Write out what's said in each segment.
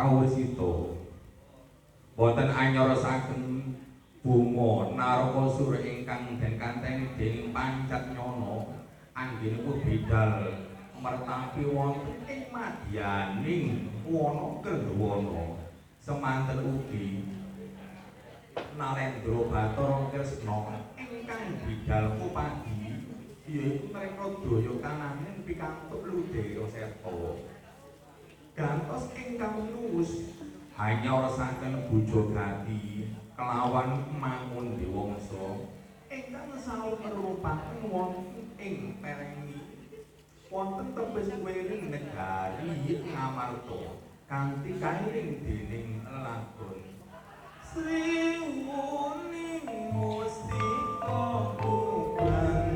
kawusita boten anyorosaken bunga Narakasura ingkang den kanteni dening Pancatnyana anggenipun bidal mertapi wonten ing madyaning wana Kendhawana semanten ugi Nalendra Bathara Kresna ingkang bidal Kopadi yaiku Mrekadaya kananen pikantuk Ludera Seta gantos ingkang nuwus hanyarasaken Bujagati kelawan mangun dewangsa ingkang salumerupaken wonten ing perengi wonten tebes wering negari Ngamarta kanthi kairing dening lelagon Sri Wuning Mustika Buban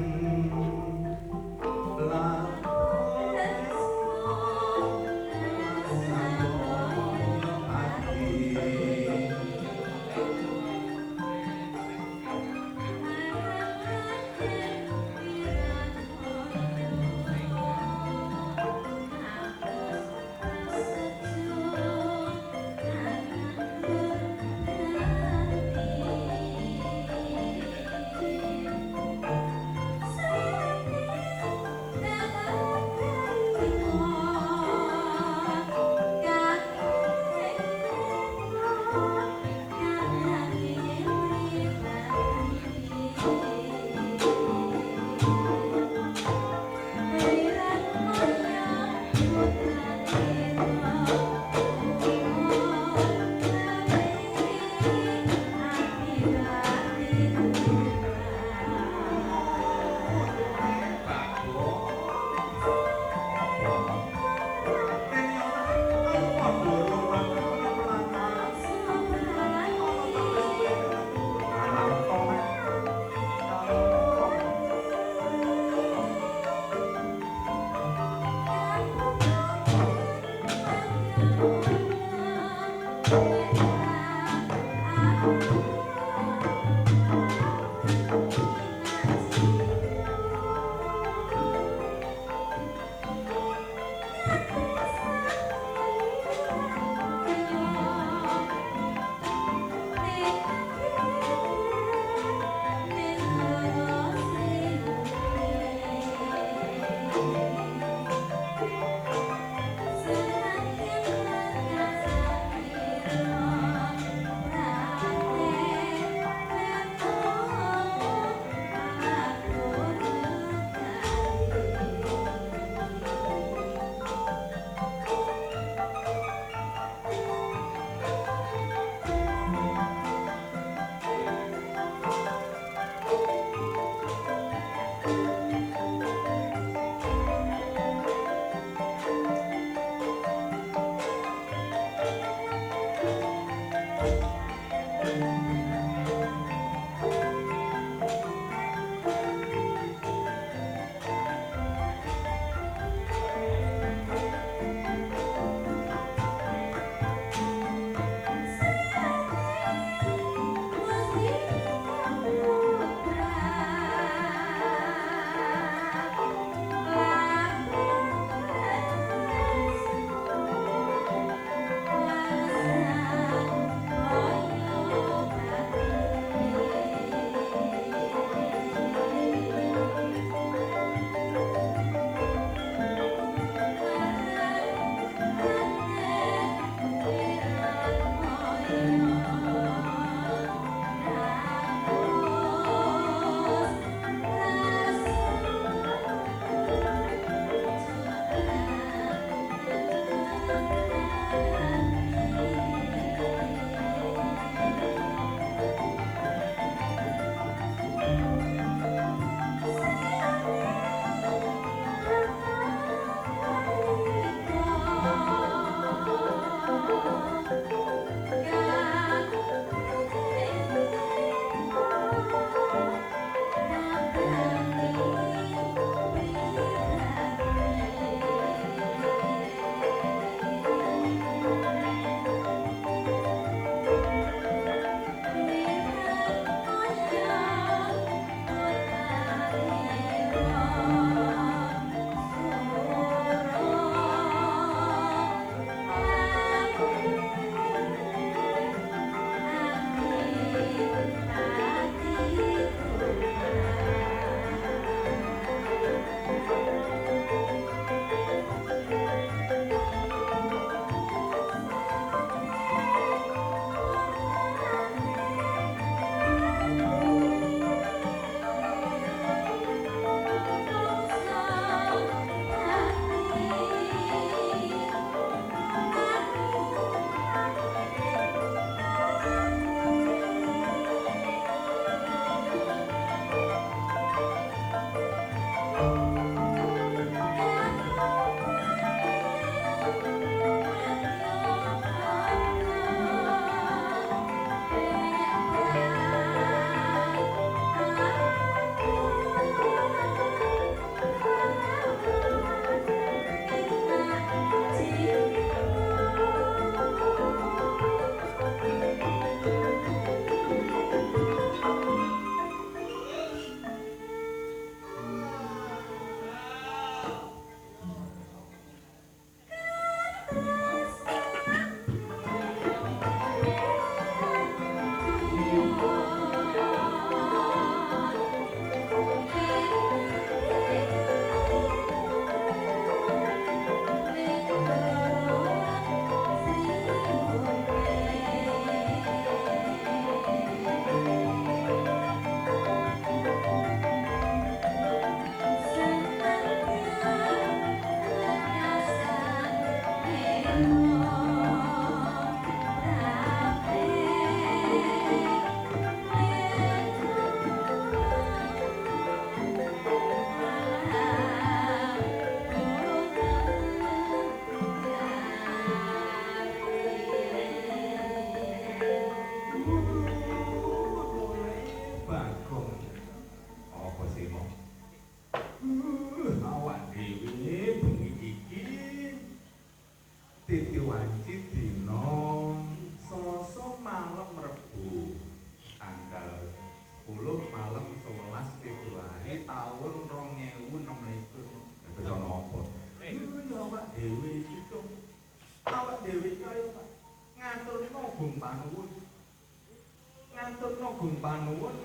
panuwun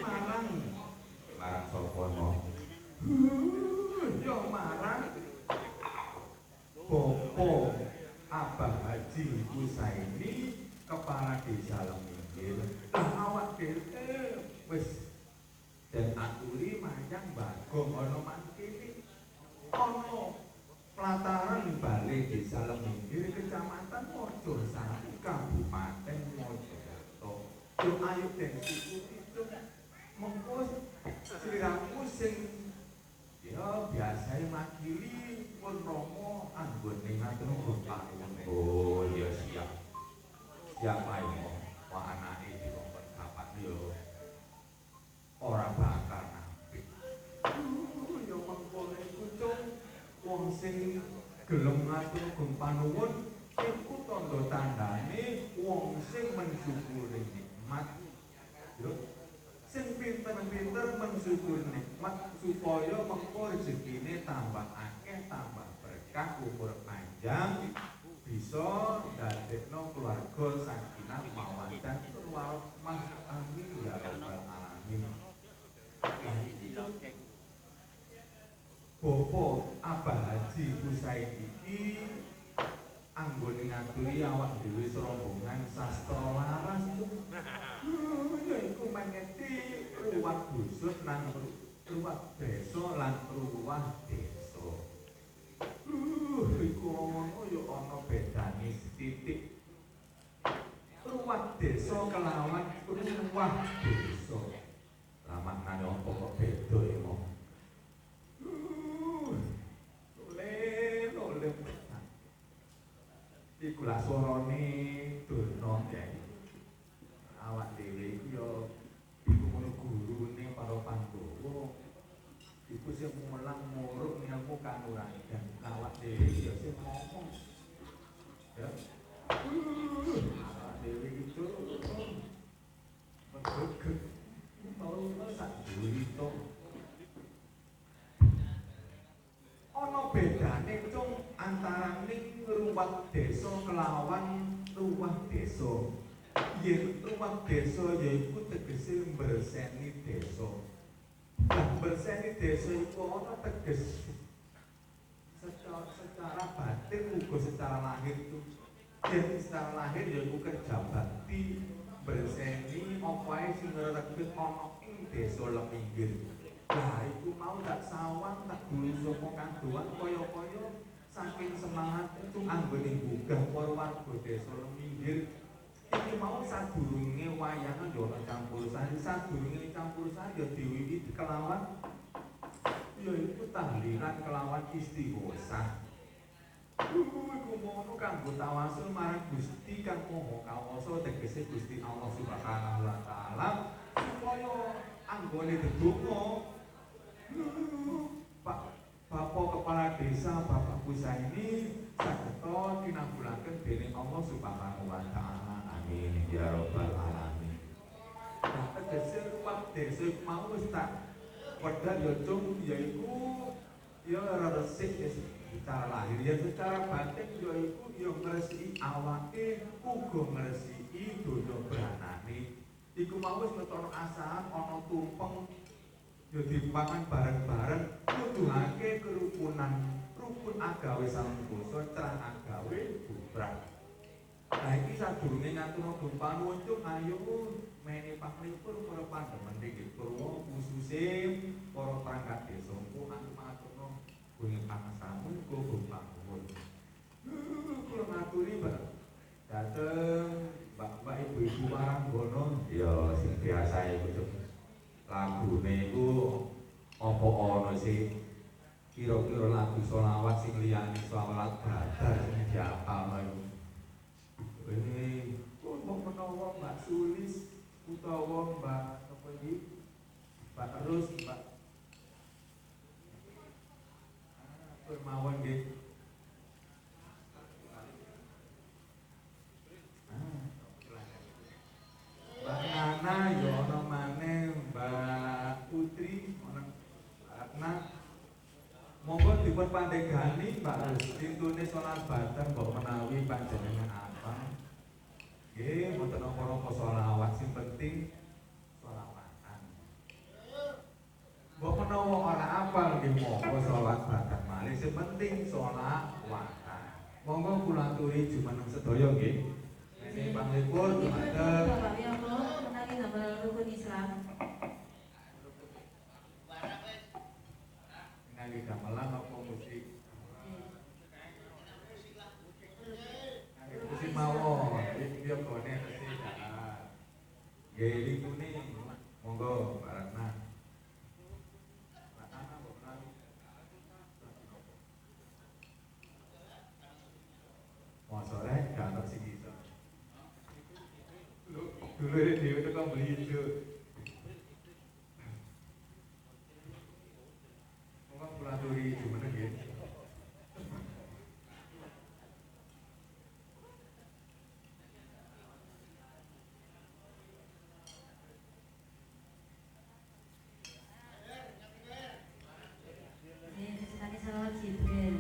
marang sapa no? Yo marang Bapak Abah Haji Husaini Kepala Desa Leminggir. Lah awak dhewe wis den aturi manjang Bagong ana mangkene. Ana pelataran Balai Desa Leminggir Kecamatan Mojosari Kabupaten Mojokerto. Yo ayo den ikuti mengko sliramu sing ya biasa makili pun romo anggone ngatur panuwun. Oh iya siap. Siap ae wah anake dikon bapak yo ora bakal nampik. Yo mengko iku wong sing gelem ngatur panuwun iku tandha tandane wong sing mensyukuri nikmat. Yo sing pinter-pinter mensyukur nikmat supaya mengko rezekine tambah akeh, tambah berkah, umur panjang, bisa ndadekno keluarga sakinah mawaddah warahmah. Amin ya rabbal alamin. Bapak Abah Haji Husaini iki anggone ngaturi awak dhewe serombongan sastra laras. Ya iku mangeti ruwah dusun nang ruwah desa lan ruwah desa. Iku ngono ya ana bedane sithik. Ruwah desa kelawan ruwah desa. Lah maknane apa kok beda ya mo? Oleh iku lah suarane durna ya. Awak dhewe iku ya iku ngono gurune para Pandhawa. Iku sing mulang muruk ngilmu kanuragan. Awak dhewe ya sing ngomong. Ya. Awak dhewe itu megeg. Ora sak durito. Ana bedane cung antaraning ruwah desa kelawan ruwah desa. Yen ruwah desa yaiku tegese berseni desa. Lah berseni desa iku ana teges secara batin uga secara lahir itu. Jadi secara lahir yaiku kerja bakti berseni apa ae sing ngregep ana ing desa Leminggir. Lah iku mau tak sawang tak guru sapa kandoan kaya-kaya saking semangat itu anggone gugah para warga desa Leminggir. Iki mau sadurunge wayangan yo campur sari, sadurunge campur sari yo diwiwiti kelawan ya iku tahlilan kelawan istighosah. Iku mono kanggo tawasul marang Gusti Kang Maha Kawasa tegese Gusti Allah Subhanahu wa taala supaya anggone dedonga Pak Bapak Kepala Desa Bapak Husaini sageta tinambulaken dening Allah Subhanahu wa taala. Amin ya rabbal alamin. Nah, tegese ruwah desa mau wis tak wedal ya cung yaiku ya resik secara lahir ya secara batin yaiku ya ngresiki awake uga ngresiki donya branane. Iku mau wis metono asahan ana tumpeng ya dipangan bareng-bareng nuduhake kerukunan rukun agawe samangsa cerah agawe bubrah. Lah iki sadurunge ngatur panuwun ayo mene panglipur para pandemen iki Purwa khususé para perangkat desa kuwi maturno kuwi pangasamun kuwi panuwun. Kula ngaturi bareng dateng Bapak Ibu Waranggono ya sing biasa iku lagune iku apa ana sih kira-kira lagu selawat sing liyane selawat badar sing diapal. Kok menawa Mbak Sulis utawa Mbak apa iki? Mbak Terus, Mbak Permawon nggih. Mbak Nana ya ana maneh, Mbak Putri, ana Ratna. Monggo dipun pandegani Mbak Rustin tune salat badar mbok menawi panjenengan apa. Nggih, mboten napa-napa selawat sing penting selawatan. monggo sholat bakat malih sepenting sholat waktu. Monggo kula aturi jumeneng sedaya nggih. Ini panglipur dumateng Bapak Wiyogo menawi damel rukun Islam. nangge gamelan apa musik? Musik mawon, iki gone resik. Nggih niku monggo Pak Ratna. Mosore gak ono sing iso. Dulu dhewe tekan beli itu. Monggo kula aturi jumeneng nggih. Sekali salawat Jibril.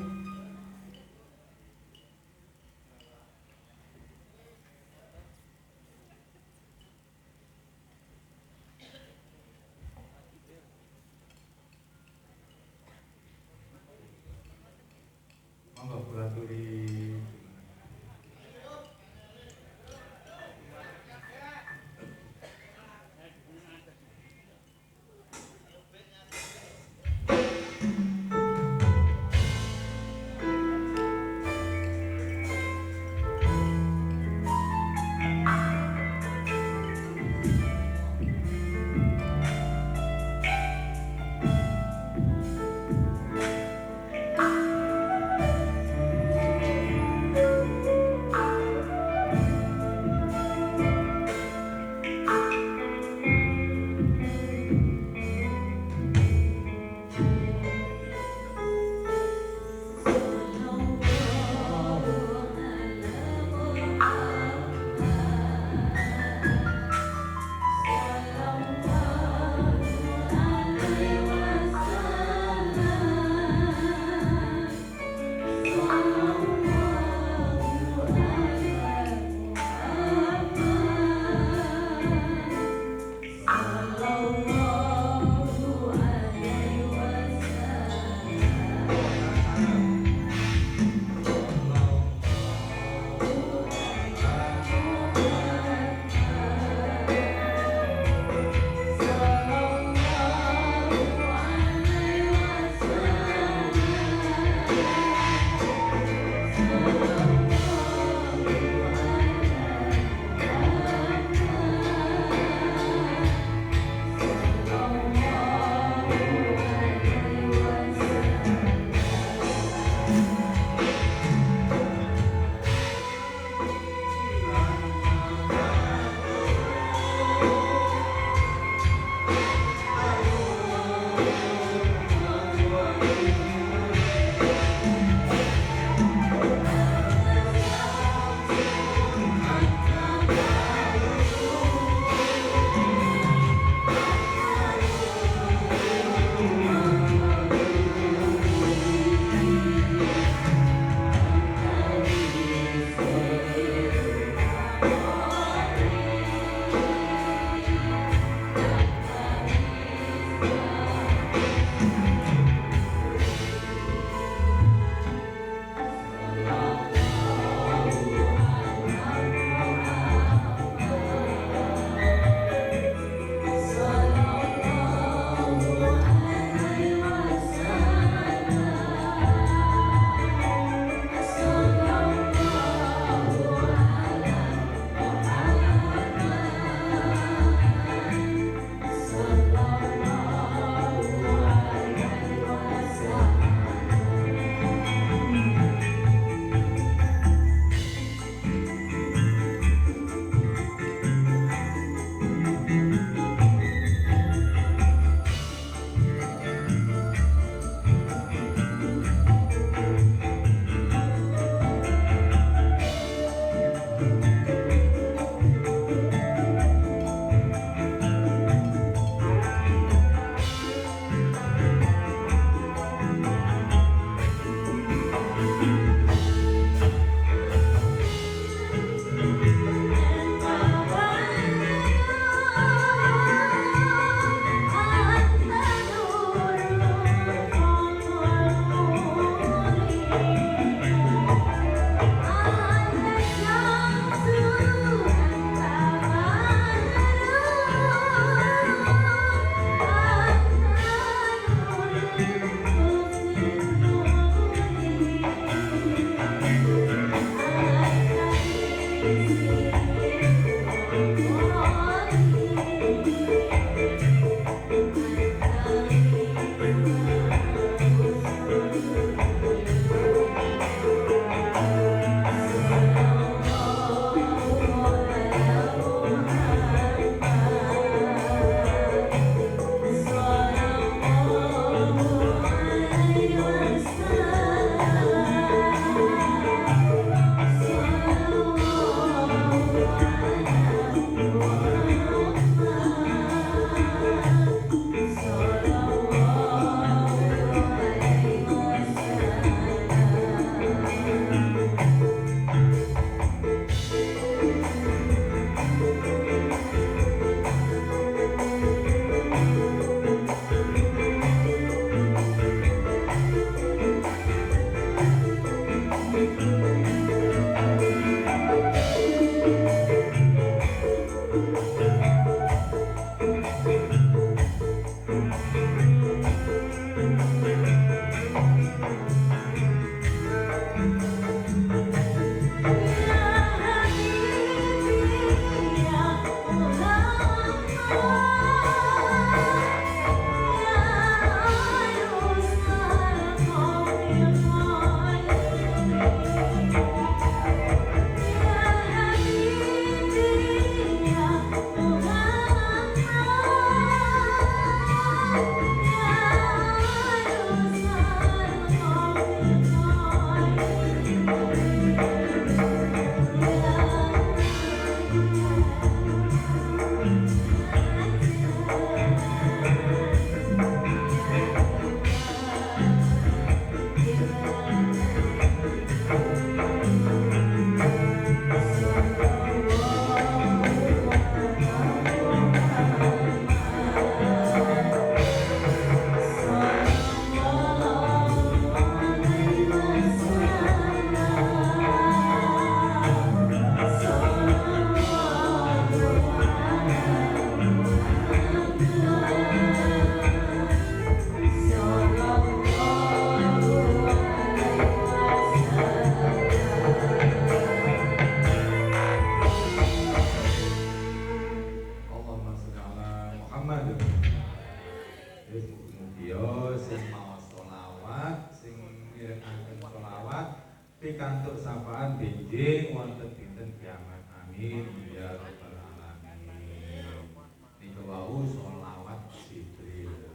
Wis mugi sing mau sholawat, sing ngiringaken sholawat pikantuk sapaan benjing wonten dinten kiamat. Amin ya rabbal alamin. Niku wau sholawat Jibril.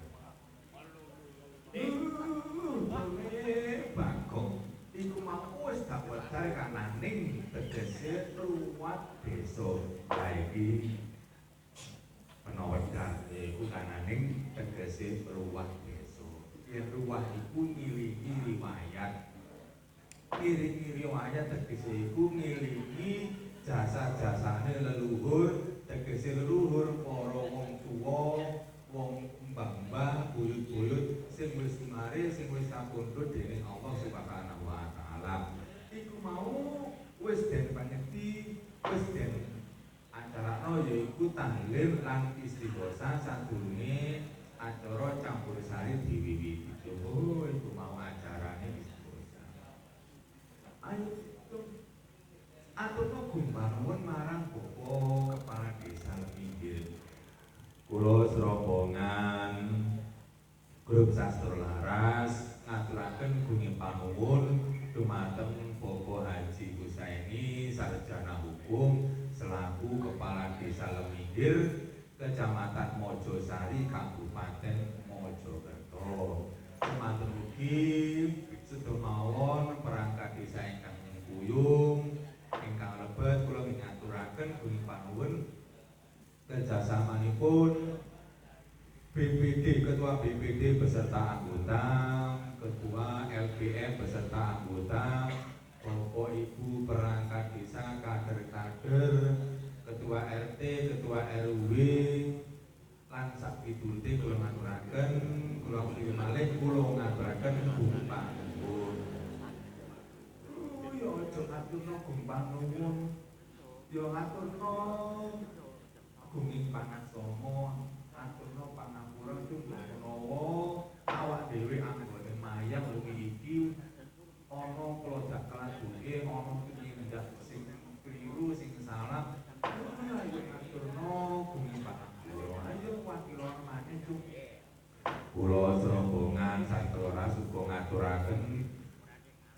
Bagong iku mau wis gak wedal kananing tegese ruwat desa. Lah iki penawedal iku kananing tegese ruwat desa. Yen ruwah iku ngiringi riwayat. Ngiringi riwayat tegese iku ngiringi jasa-jasane leluhur, tegese leluhur para wong tuwa, wong mbah-mbah, buyut-buyut sing wis mari sing wis kapundhut dening Allah Subhanahu wa taala. Iku mau wis den panyekti, wis den acarane yaiku tahlil lan istighosah sadurunge acara campur sari diwiwiti. Oh, iku mau acarane istighosah. Ayo aturno gumbang nuwun marang Bapak Kepala Desa Lemingkir. Kula serombongan grup Sastra Laras ngaturaken gunging panuwun dumateng Bapak Haji Husaini sarjana hukum selaku Kepala Desa Lemingkir, Kecamatan Mojosari, Kabupaten Mojokerto. Semanten ugi sedaya perangkat desa ingkang kuyung ingkang lebet kula ngaturaken gunging panuwun kerjasamanipun BPD, Ketua BPD beserta anggota, Ketua LPM beserta anggota, Bapak Ibu perangkat desa, kader-kader, Ketua RT, Ketua RW, lan sak pitulte kula ngaturaken, kula ugi malih kula ngaturaken gunging panuwun. Ya aja ngaturno gunging nuwun, ya ngaturno gunging pangaksama, aturno pangapura cung menawa awak dhewe anggone mayang wengi iki ana klodak keladuke, ana tumindak sing kliru, sing salah. Ayo aturno gunging panapura. Ayo wakila maneh cung. Kula serombongan Sastra Laras uga ngaturaken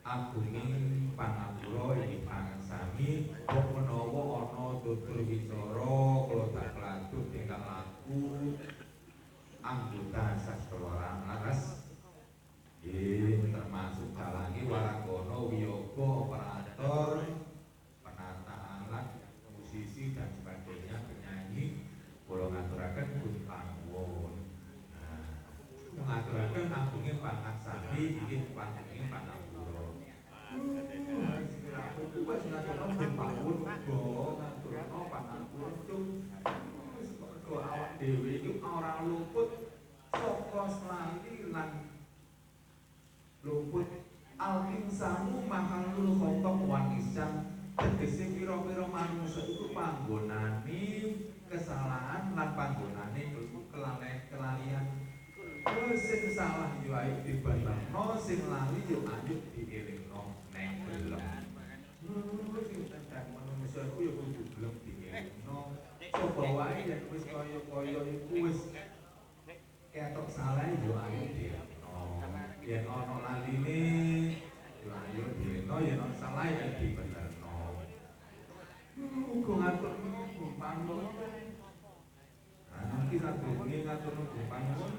agunging panapura inggih pangesami kok menawa ana tutur wicara klodak keladuk ingkang laku anggota Sastra Laras termasuk dalangi Warangono, Wiyoga, operator, penata alat, musisi dan sebagainya, penyanyi. Kula ngaturaken gunging panuwun. Ngaturaken agunging pangaksami inggih panjenengan panapura. Aku wis ngaturno gunging panuwun uga ngaturno panapura cung. Mergo awak dhewe iki ora luput saka slali lan luput al-insanu mahalul khotok wan isyan. Tegese pira-pira manungsa iku panggonane kesalahan lan panggonane kelalian. Sing salah yo ayo dibantahno, sing lali yo ayo dielingno neng belem. Sing tenan manungsa iku yo kudu gelem dielingno. Coba wae yen wis kaya-kaya iku wis ketok salah yo ayo dielingno. Yen ana laline yo ayo dielingno, yen ana salah yo dibenerno. Uga ngaturno gumpanuwun. Nanti sadurunge ngaturno gumpanuwun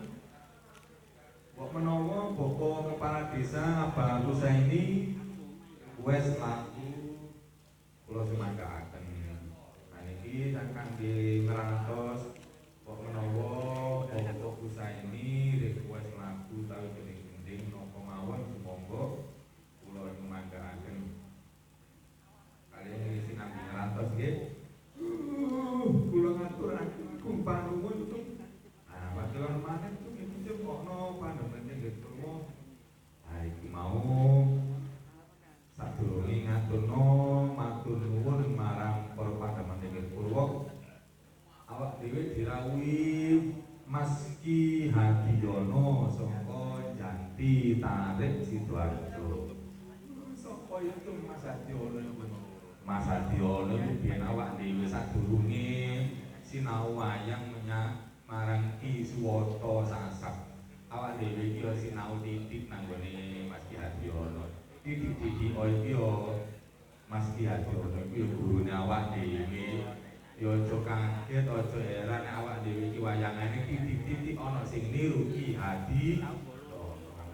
kok menawa Bapak Kepala Desa Abah Husaini wis laku kula semangkaaken. Niki kangge ngerantos kok menawa Bapak Husaini wis laku tawi gending-gending napa mawon sumangga kula semangkaaken. Kaliyan sinambi ngerantos nggih. Kula ngaturaken gumpanuwun tuh. Nah, padahal maneh tuh ono panjenengan nggih Purwo. Ha iki mau sadurunge ngaturno matur nuwun marang para panjenengan nggih Purwo. Awak dhewe dirawuhi Mas Ki Hadiono saka Janti Tarik Sidoarjo. Sapa itu Mas Hadiono? Mas Hadiono biyen awak dhewe sadurunge sinau wayang marang Ki Suwoto Sasab. dhewe iki yo sinau titik nang gone Mas Ki Hadiono. Titik-titik iki yo Mas Ki Hadiono iki yo gurune awak dhewe. Yo aja kaget, aja heran awak dhewe iki wayangane titik-titik ana sing niru Ki Hadi.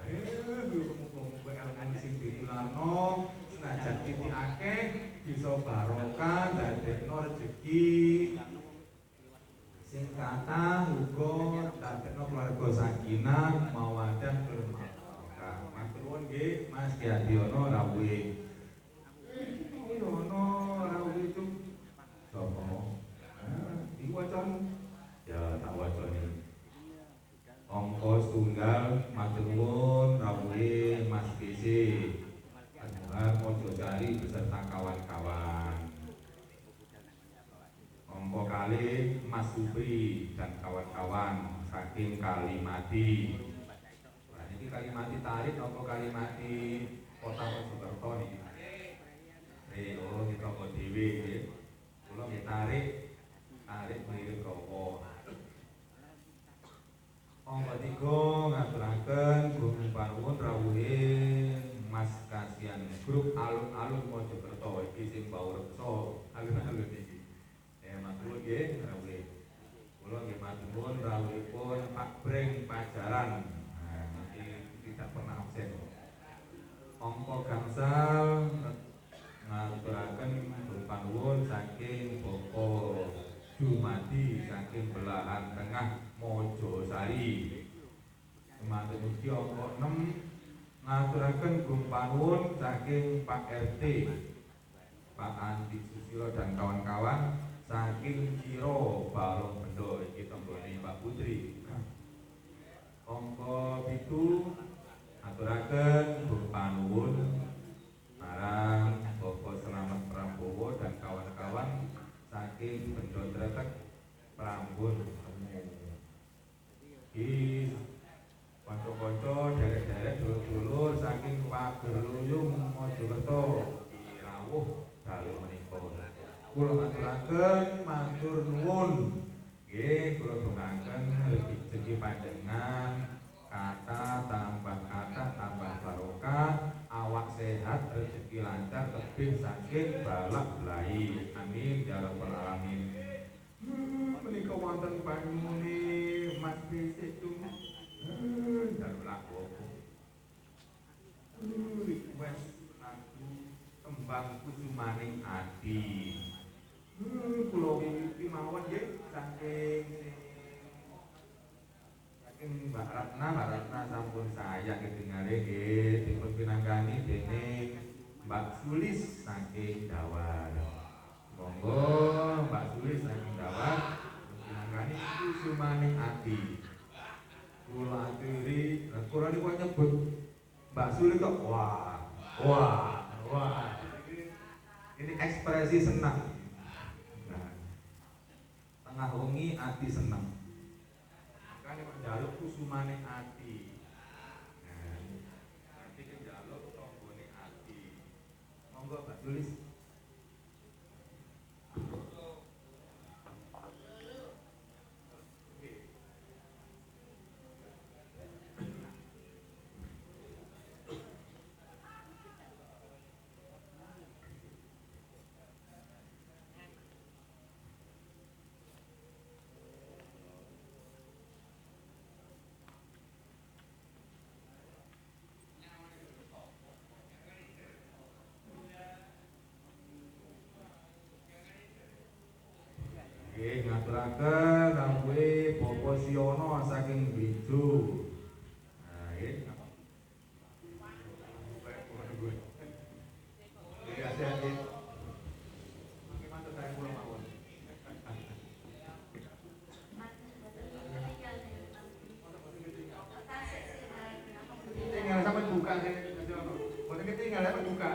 Muga-muga elmu sing ditularno senajan titik akeh bisa barokah dadekno rejeki sing kathah uga dadekno keluarga sakinah mawaddah warahmah. Matur nuwun nggih Mas Ki Hadiono rawuhe. Ono rawuhe itu sapa? Diwacan ya tak wacane. Angka setunggal matur nuwun rawuhe Mas PC. Panjenengan Mojosari beserta kawan-kawan. Angka kali Mas Supri dan kawan-kawan saking Kalimati. Nah, ini Kalimati tarik apa Kalimati Kota Mojokerto niki? Oh, kita kok dhewe nggih. Kula nggih tarik mirip koko. Angka 3 ngaturaken Gunung Panuwun rawuhe Mas Kasian Grup Alun-alun Mojokerto iki sing bau reksa alun-alun iki. Matur nggih rawuhe. Kula nggih matur nuwun rawuhipun Pak Breng Pajaran. Nah, nanti tidak pernah absen. Angka gangsal ngaturaken Gunung Panuwun saking Bapak Dumadi saking belahan tengah Mojosari. Matur mugi angka 6 ngaturaken Gunung Panuwun saking Pak RT Pak Andi Susilo dan kawan-kawan saking Ciro Balong Bendo iki tembrone Mbak Putri. Angka 7 ngaturaken Gunung Panuwun marang Bapak Slamet Prabowo dan kawan-kawan saking Bendo Tretek Prambon. Iki kanca-kanca derek-derek dulur-dulur saking Pagerluyung Mojokerto rawuh dalu menika. Kula ngaturaken matur nuwun. Nggih, kula dongaken rezeki panjenengan kata tambah barokah, awak sehat, rezeki lancar, tebih saking balak belahi. Amin ya rabbal alamin. Menika wonten panyuwune Mas Bisik tu. Dalu laku. Request lagu Tembang Kusumaning Ati. Kula iki mawon nggih saking Mbak Ratna sampun saya ketingale nggih dipun pinanggani dening Mbak Sulis saking Dawar. Monggo Mbak Sulis saking Dawar pinanggani Kusumaning Ati. Kula aturi, kula niku nyebut Mbak Sulis kok wah. Ini ekspresi senang. Nah, tengah wengi ati senang. Makanya njaluk Kusumaning Ati. Nah, nanti njaluk tombone ati. Monggo Mbak Sulis. Ngaturaken rawuhe Bapak Siono saking Bejo. Nah, nggih. Tinggal sampai buka sih, Boten ketinggal ya buka.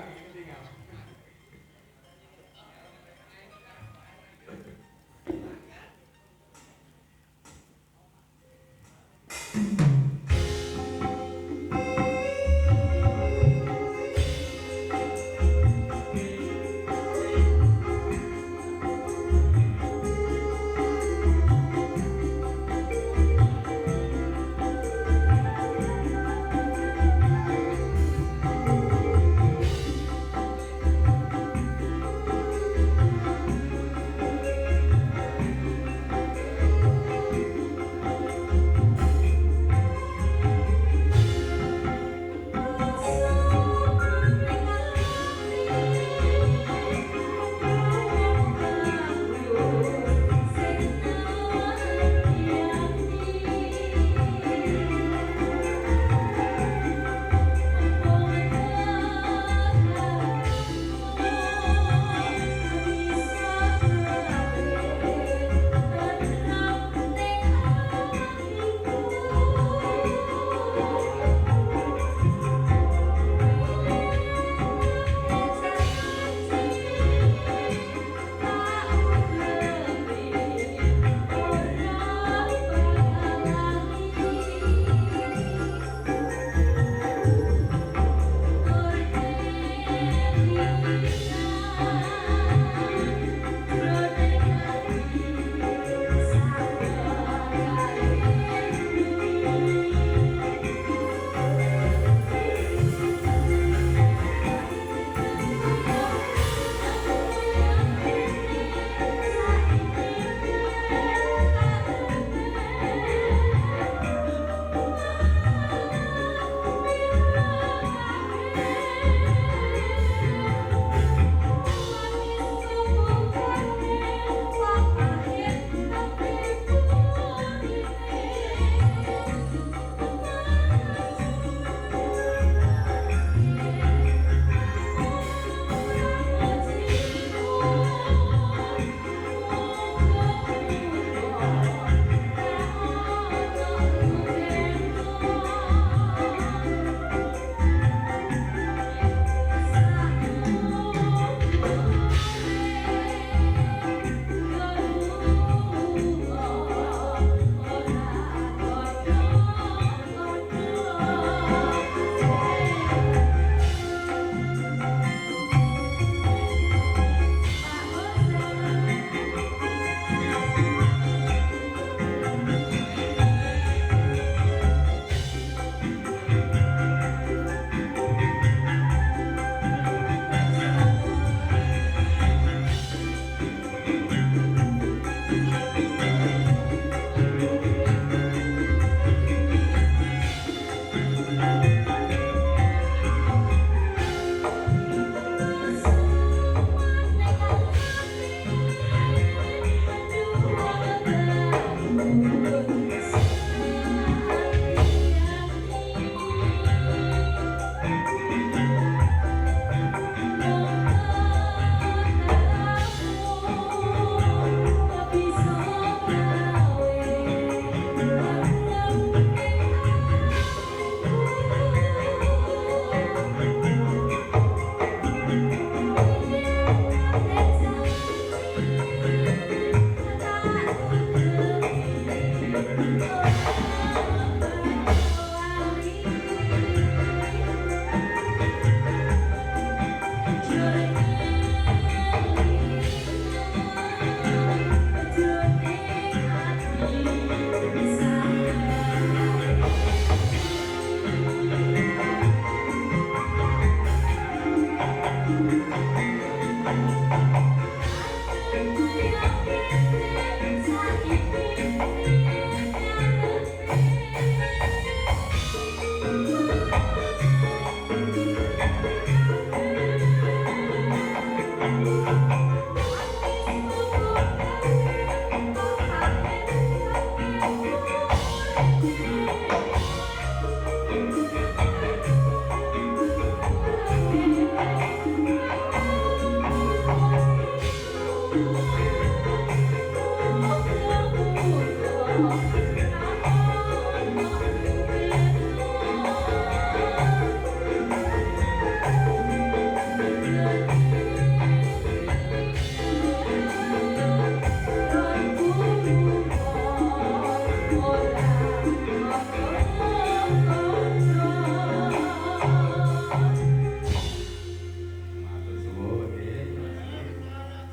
Matur suwun nggih.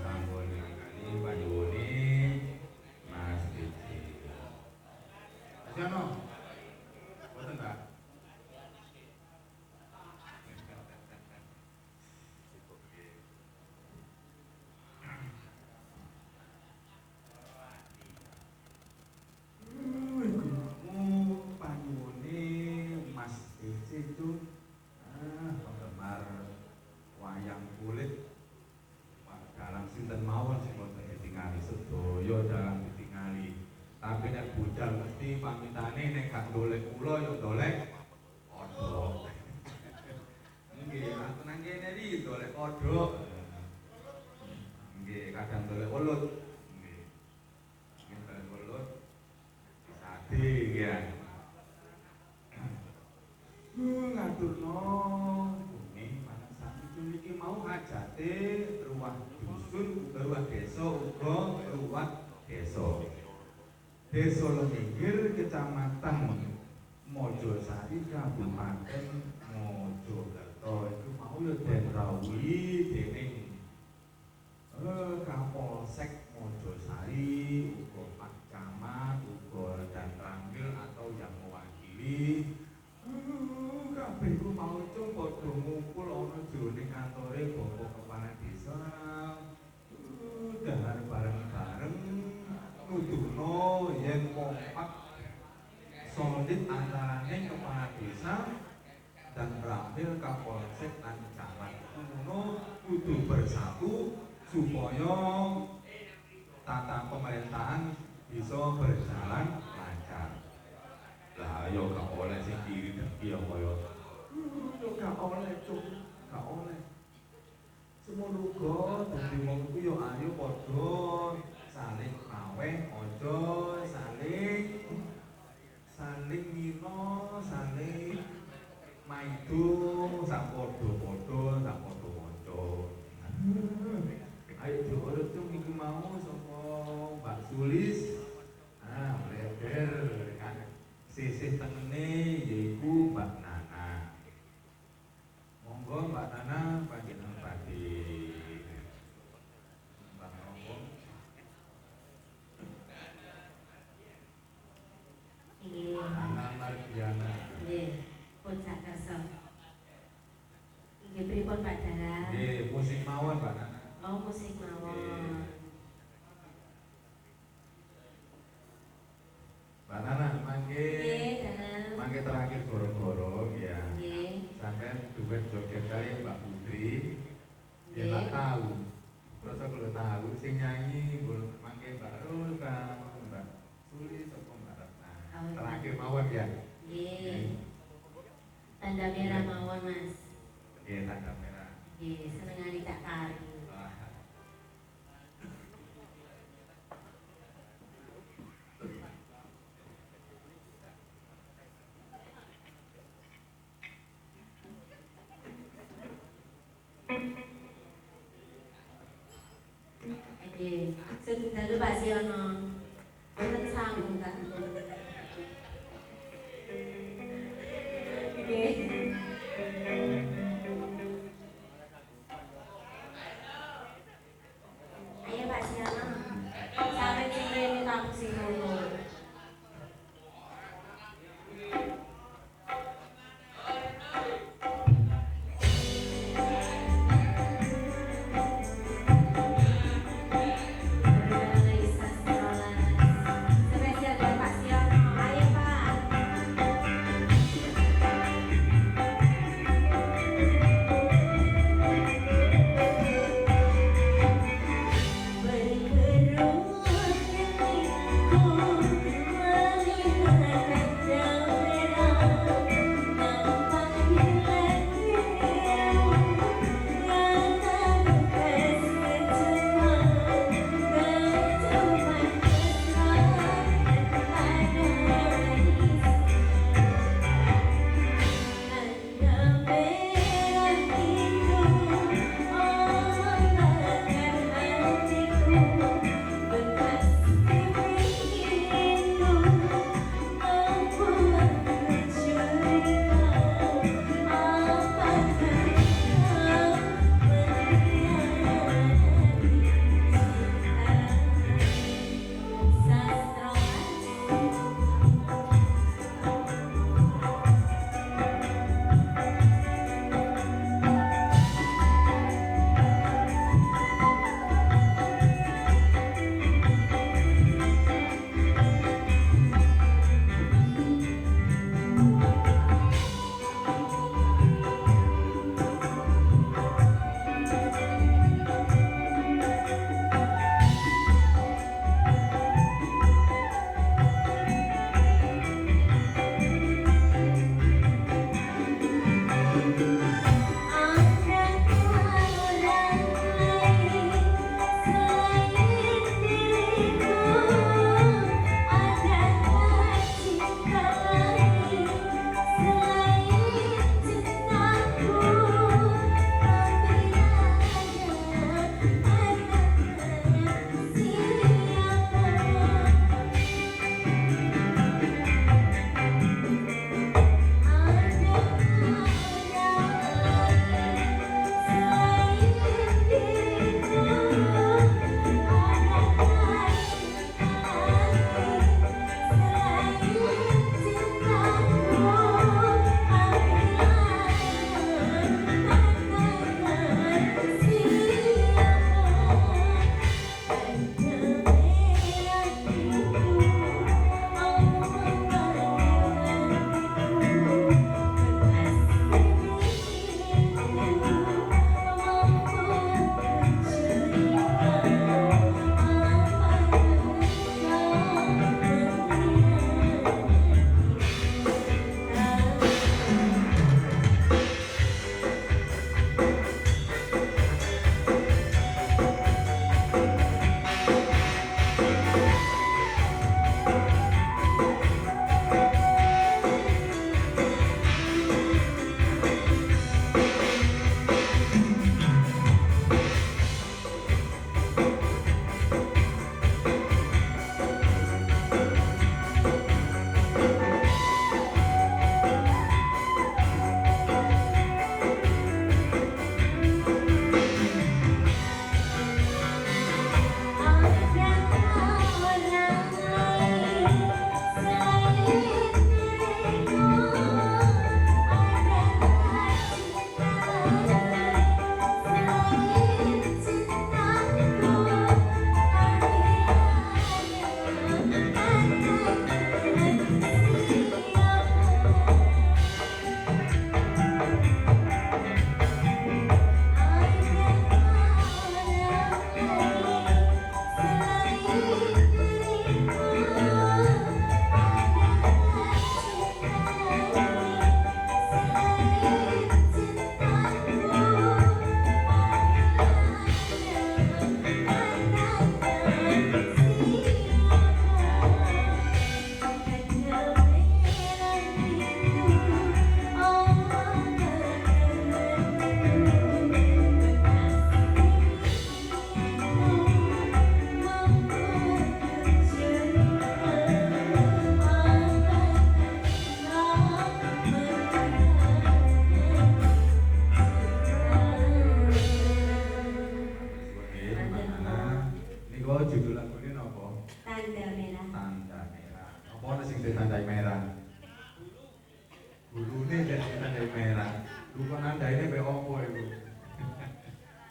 Sampun ngangkani panyuwune Mas Didi. Mas Yono. Boten, Mbak. Panyuwune Mas Didi itu penggemar wayang kulit. Dalam sinten mawon sing boten ditingali sedaya dalam ditingali. Tapi nek budal mesti pamitane nek gak golek kula ya golek kodhok. Nggih, aku nang kene iki golek kodhok. Nggih, kadang golek welut. Nggih. Nggih golek welut. Sate ya. Ngaturno bumi panas sami niki mau hajate ruwah dusun, ruwah desa uga ruwah desa. Desa Leminggir, Kecamatan Mojosari, Kabupaten Mojokerto itu mau ya den rawuhi dening Kapolsek Mojosari, uga Pak Camat, uga dan Ramil atau yang mewakili. Kabeh ku mau padha ngumpul ana jroning kantore Bapak Kepala Desa. Dahar bareng-bareng nuduhno yen kompak solid antarane Kepala Desa dan Ramil Kapolsek lan Camat kuno kudu bersatu supaya tata pemerintahan bisa berjalan lancar. Lah yo gak oleh sing kiri dan kiri kaya yo gak oleh cuk, gak oleh. Semono uga dadi wong ku yo ayo padha saling ngaweh, aja saling ngino, saling maido sak padha-padha, sak padha-padha. Ayo diurut cuk iku mau sapa Mbak Sulis. Bleber kan sisih tengene yaiku Mbak Nana. Monggo Mbak Nana panjenengan badhe Mbak monggo. Nggih. Nana Mardiana. Nggih, pun sakersa. Nggih pripun Pak Dara? Nggih, musik mawon Mbak Nana. Oh, musik mawon. Mbak Nana mangke. Nggih, Dara. Mangke terakhir goro-goro ya. Nggih. Sampai duet joget kali Mbak Putri. Dia Nggih. tak tahu. Terus kalau tahu sing nyanyi mangke Mbak Rul Mbak Sulis apa Mbak Ratna. Terakhir mawon ya. Nggih. Tanda merah mawon Mas. Nggih, tanda merah. Nggih, senengane tak kari. Nggih, sedalu Pak Siono. Boten sanggup Kak. Nggih. Ayo Pak Siono. Sampai sing rene tamu sing ngono. Sastra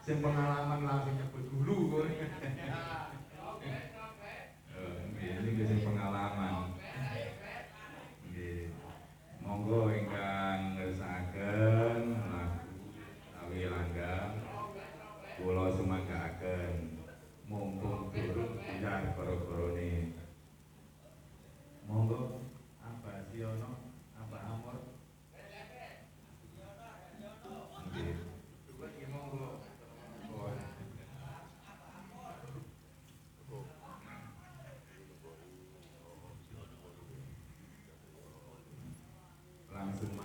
Sing pengalaman langsung nyebut guru kowe. Ini sing pengalaman. Nggih. Monggo ingkang ngersakaken lagu Awi Langgang kula sumanggaken mumpung durung biar karo-karone. Monggo Abah Siono, Abah Amor. Nggih. Monggo. Langsung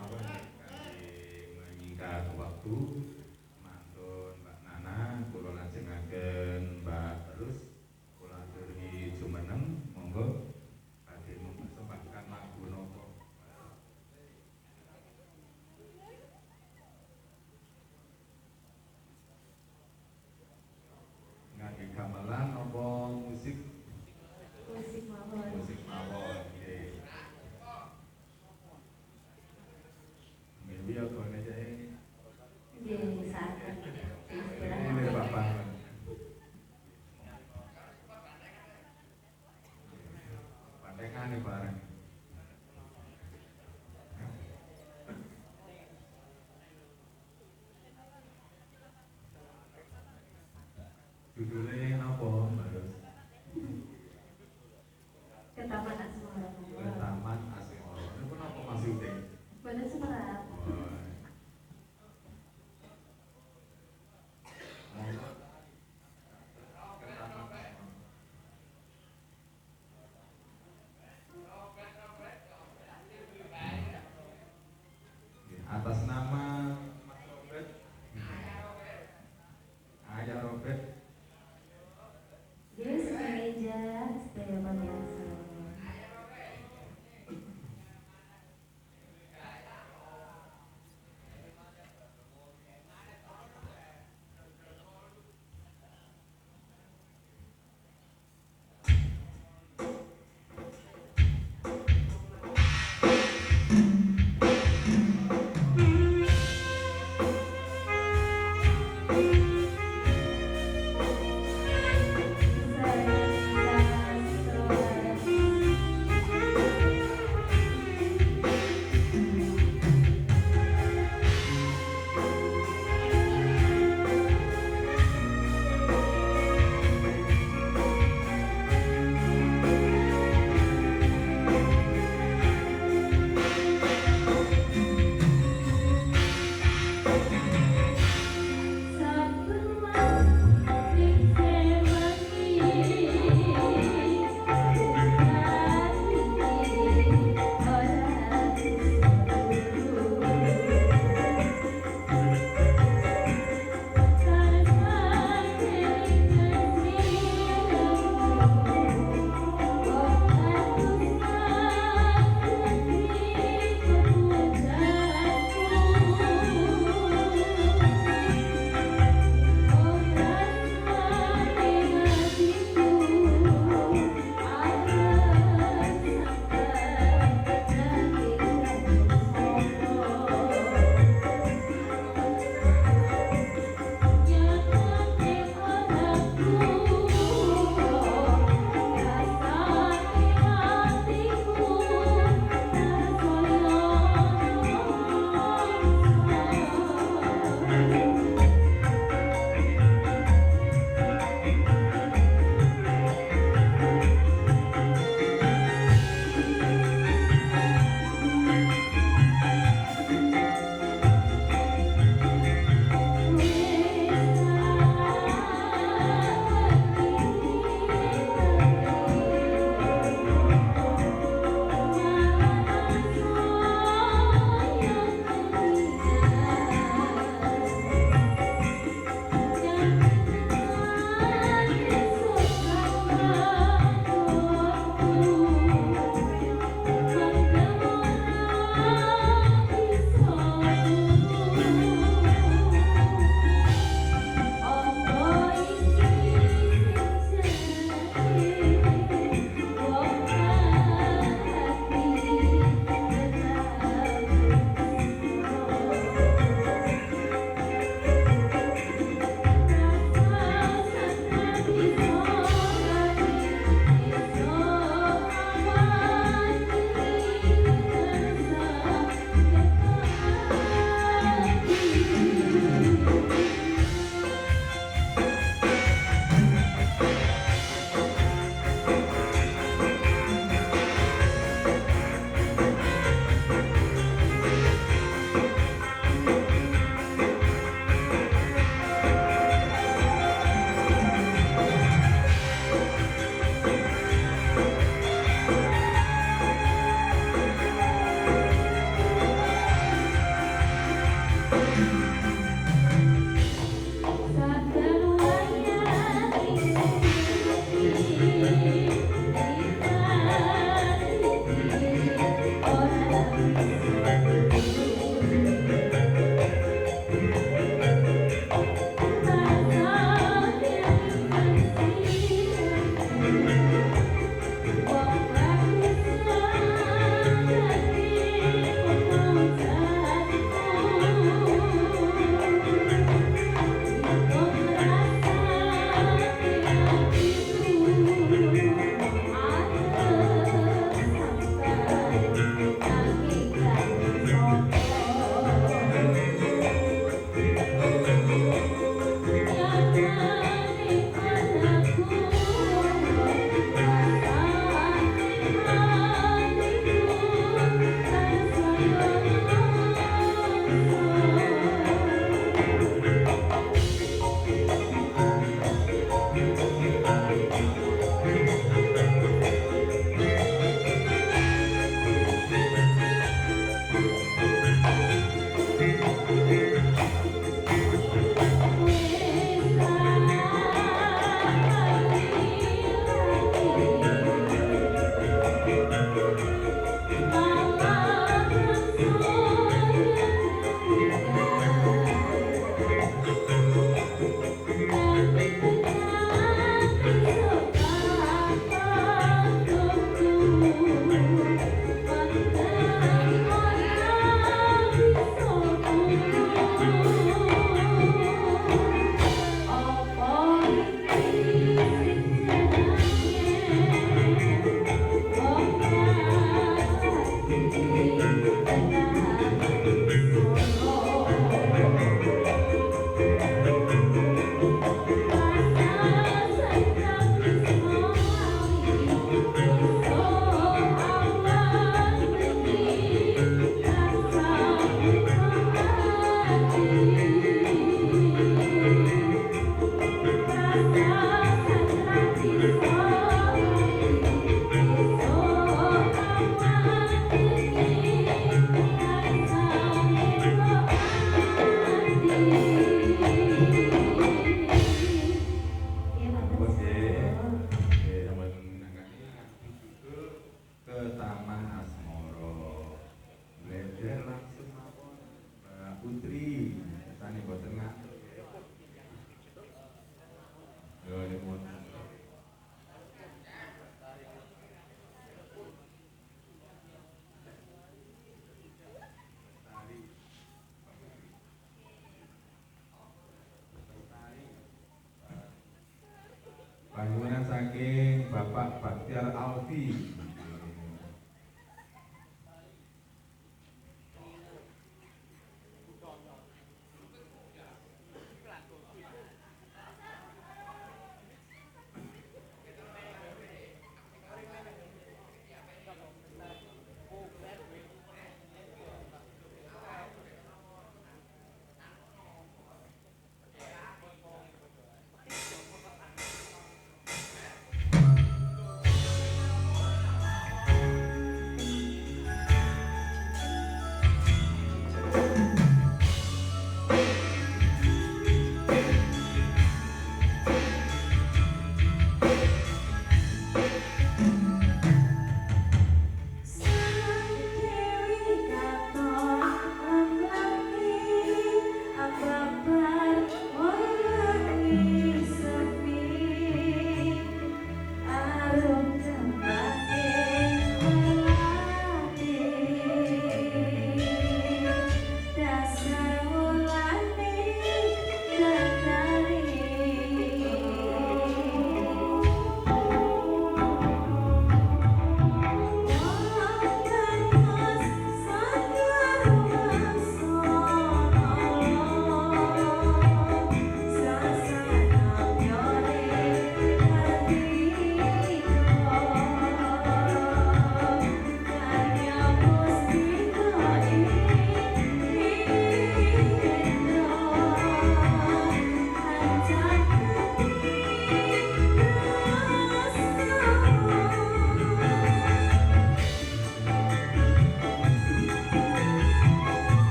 Thank you.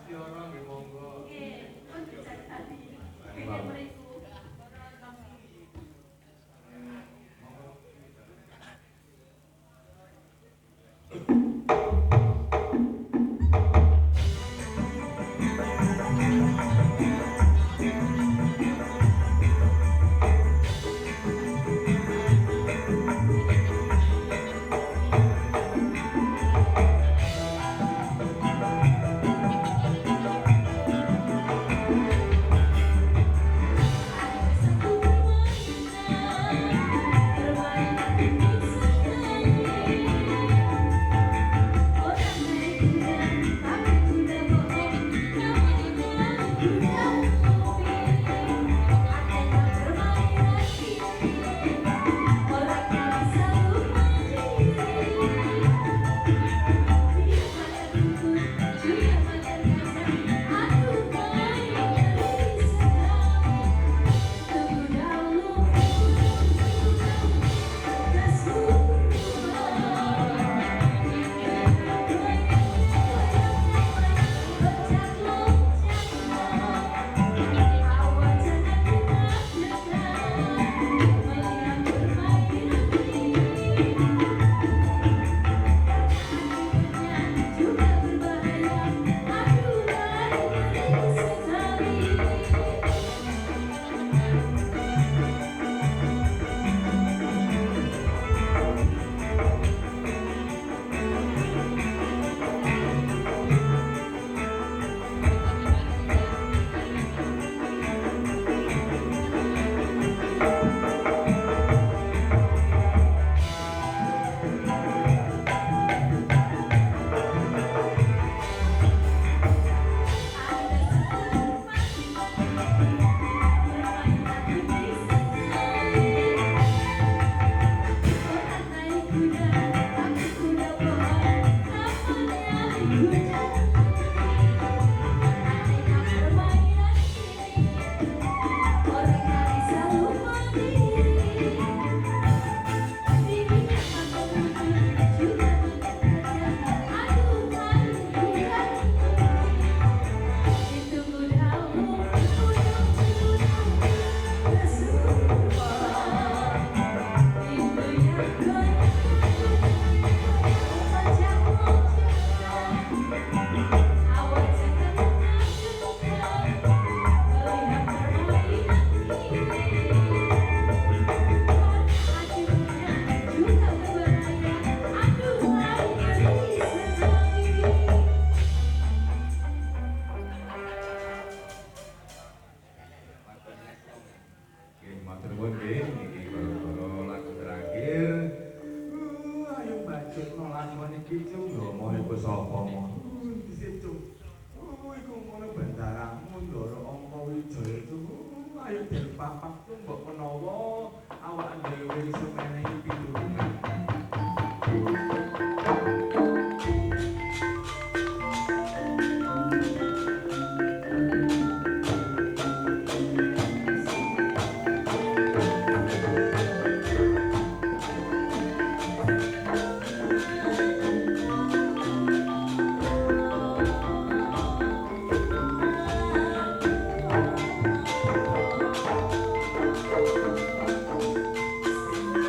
Mutiara nggih